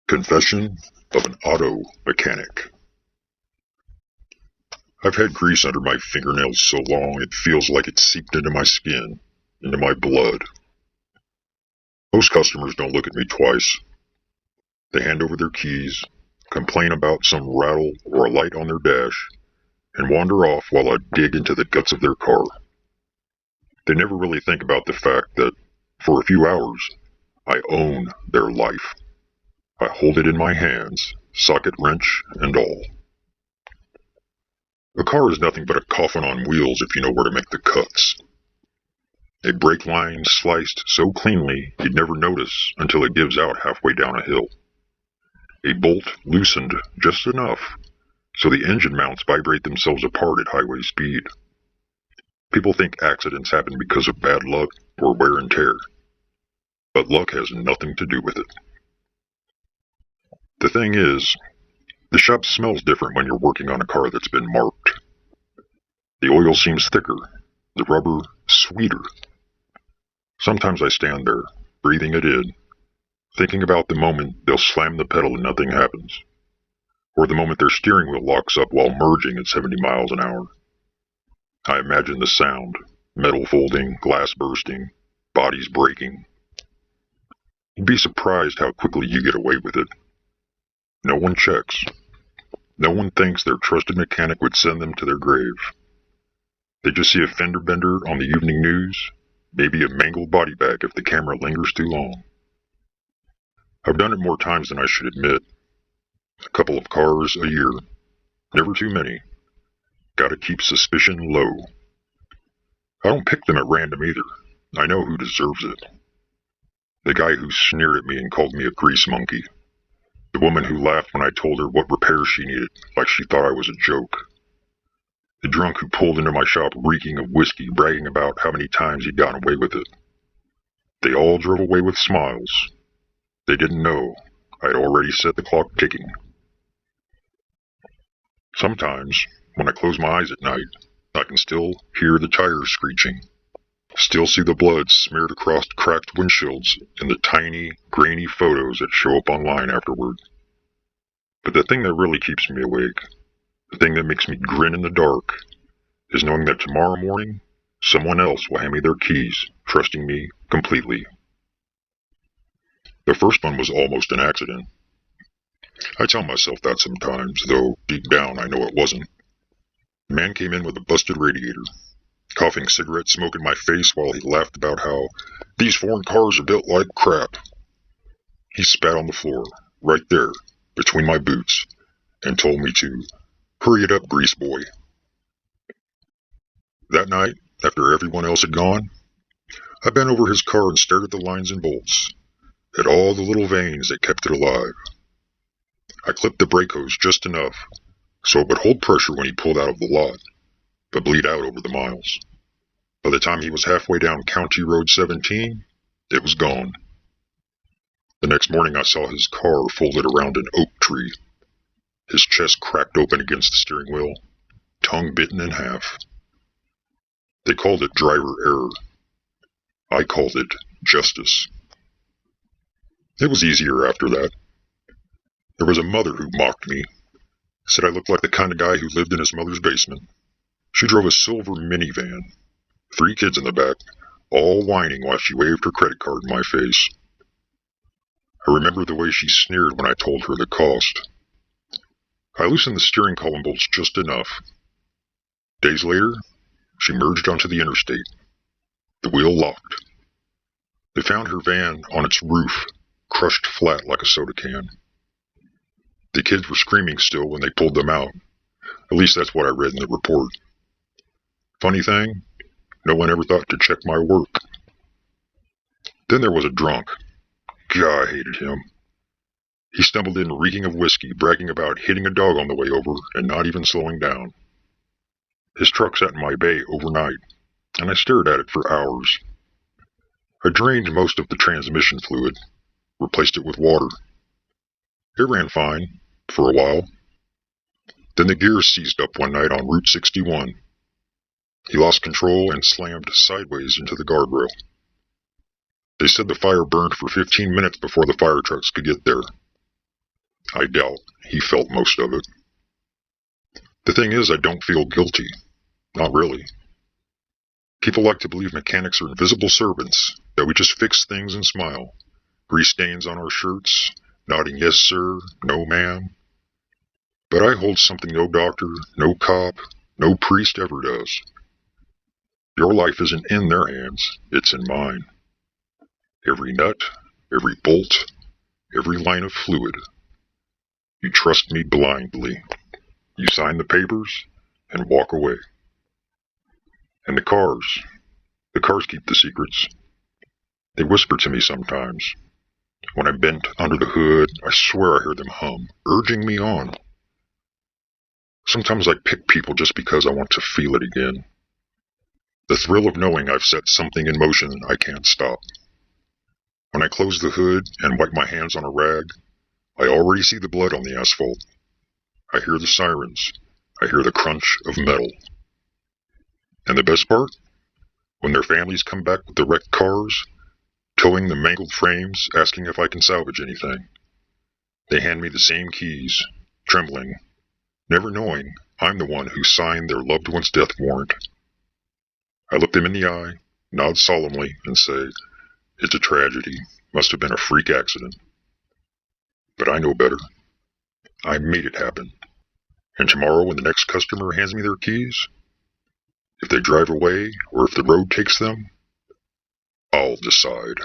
Confession of an Auto Mechanic. I've had grease under my fingernails so long it feels like it's seeped into my skin, into my blood. Most customers don't look at me twice. They hand over their keys, complain about some rattle or a light on their dash, and wander off while I dig into the guts of their car. They never really think about the fact that, for a few hours, I own their life. I hold it in my hands, socket wrench and all. A car is nothing but a coffin on wheels if you know where to make the cuts. A brake line sliced so cleanly you'd never notice until it gives out halfway down a hill. A bolt loosened just enough so the engine mounts vibrate themselves apart at highway speed. People think accidents happen because of bad luck or wear and tear, but luck has nothing to do with it. The thing is, the shop smells different when you're working on a car that's been marked. The oil seems thicker, the rubber sweeter. Sometimes I stand there, breathing it in, thinking about the moment they'll slam the pedal and nothing happens, or the moment their steering wheel locks up while merging at 70 miles an hour. I imagine the sound, metal folding, glass bursting, bodies breaking. You'd be surprised how quickly you get away with it. No one checks. No one thinks their trusted mechanic would send them to their grave. They just see a fender bender on the evening news, maybe a mangled body bag if the camera lingers too long. I've done it more times than I should admit. A couple of cars a year. Never too many. Gotta keep suspicion low. I don't pick them at random either. I know who deserves it. The guy who sneered at me and called me a grease monkey. The woman who laughed when I told her what repairs she needed, like she thought I was a joke. The drunk who pulled into my shop reeking of whiskey, bragging about how many times he'd gotten away with it. They all drove away with smiles. They didn't know I'd already set the clock ticking. Sometimes, when I close my eyes at night, I can still hear the tires screeching. Still see the blood smeared across cracked windshields in the tiny, grainy photos that show up online afterward. But the thing that really keeps me awake, the thing that makes me grin in the dark, is knowing that tomorrow morning, someone else will hand me their keys, trusting me completely. The first one was almost an accident. I tell myself that sometimes, though deep down I know it wasn't. A man came in with a busted radiator, coughing cigarette smoke in my face while he laughed about how these foreign cars are built like crap. He spat on the floor, right there, between my boots, and told me to hurry it up, grease boy. That night, after everyone else had gone, I bent over his car and stared at the lines and bolts, at all the little veins that kept it alive. I clipped the brake hose just enough so it would hold pressure when he pulled out of the lot, but bleed out over the miles. By the time he was halfway down County Road 17, it was gone. The next morning I saw his car folded around an oak tree, his chest cracked open against the steering wheel, tongue bitten in half. They called it driver error. I called it justice. It was easier after that. There was a mother who mocked me, said I looked like the kind of guy who lived in his mother's basement. She drove a silver minivan, 3 kids in the back, all whining while she waved her credit card in my face. I remember the way she sneered when I told her the cost. I loosened the steering column bolts just enough. Days later, she merged onto the interstate. The wheel locked. They found her van on its roof, crushed flat like a soda can. The kids were screaming still when they pulled them out. At least that's what I read in the report. Funny thing, no one ever thought to check my work. Then there was a drunk. God, I hated him. He stumbled in reeking of whiskey, bragging about hitting a dog on the way over and not even slowing down. His truck sat in my bay overnight, and I stared at it for hours. I drained most of the transmission fluid, replaced it with water. It ran fine, for a while. Then the gears seized up one night on Route 61. He lost control and slammed sideways into the guardrail. They said the fire burned for 15 minutes before the fire trucks could get there. I doubt he felt most of it. The thing is, I don't feel guilty. Not really. People like to believe mechanics are invisible servants, that we just fix things and smile. Grease stains on our shirts, nodding yes sir, no ma'am. But I hold something no doctor, no cop, no priest ever does. Your life isn't in their hands, it's in mine. Every nut, every bolt, every line of fluid. You trust me blindly. You sign the papers and walk away. And the cars keep the secrets. They whisper to me sometimes. When I bend under the hood, I swear I hear them hum, urging me on. Sometimes I pick people just because I want to feel it again. The thrill of knowing I've set something in motion I can't stop. When I close the hood and wipe my hands on a rag, I already see the blood on the asphalt. I hear the sirens. I hear the crunch of metal. And the best part? When their families come back with the wrecked cars, towing the mangled frames, asking if I can salvage anything. They hand me the same keys, trembling, never knowing I'm the one who signed their loved one's death warrant. I look them in the eye, nod solemnly, and say, "It's a tragedy. Must have been a freak accident." But I know better. I made it happen. And tomorrow when the next customer hands me their keys, if they drive away or if the road takes them, I'll decide.